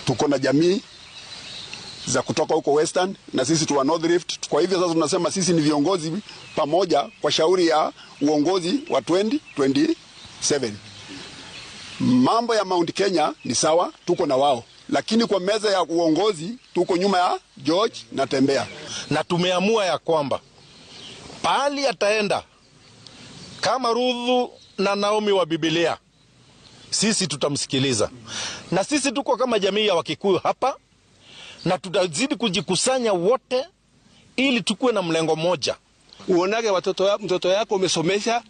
tuko na jamii za kutoka huko Western na sisi tuwa North Rift. Kwa hivyo sasa tunasema sisi ni viongozi pamoja kwa shauri ya uongozi wa 2027. Mambo ya Mount Kenya ni sawa, tuko na wao, lakini kwa meza ya uongozi tuko nyuma ya George Natembeya. Na tumeamua ya kwamba pahali ataenda kama Ruthu na Naomi wa Biblia, sisi tutamsikiliza. Na sisi tuko kama jamii ya Wakikuyu hapa, na tutazidi kujikusanya wote ili tukue na mlengo moja. Uonage mtoto yako umesomesha,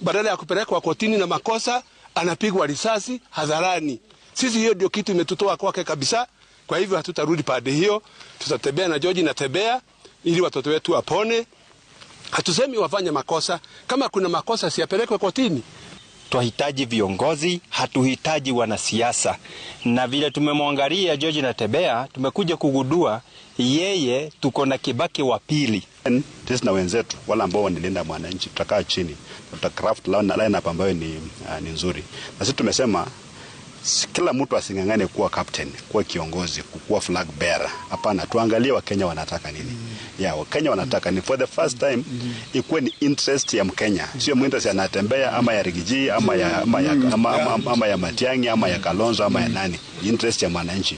badala ya kupelekwa kotini na makosa anapigwa risasi hadharani. Sisi hiyo ndio kitu imetutoa kwake kabisa. Kwa hivyo hatutarudi pande hiyo. Tutatembea na George Natembeya ili watoto wetu wapone. Hatusemi wafanye makosa, kama kuna makosa siapelekwe kotini. Tunahitaji viongozi, hatuhitaji wanasiasa. Na vile tumemwangalia George Natembeya, tumekuja kugundua yeye tuko na Kibaki wa pili. Sisi na wenzetu wala ambao wanalinda mwananchi tutakaa chini, tutacraft line up ambayo ni nzuri. Na sisi tumesema kila mtu asingangane kuwa captain, kuwa kiongozi, kuwa flag bearer. Hapana, tuangalie Wakenya wanataka nini. Wakenya wanataka ni for the first time ikuwe ni interest ya Mkenya, sio interest ya Natembeya ama ya Rigiji ama ya Matiang'i ama ya Kalonzo ama ya nani, interest ya mwananchi.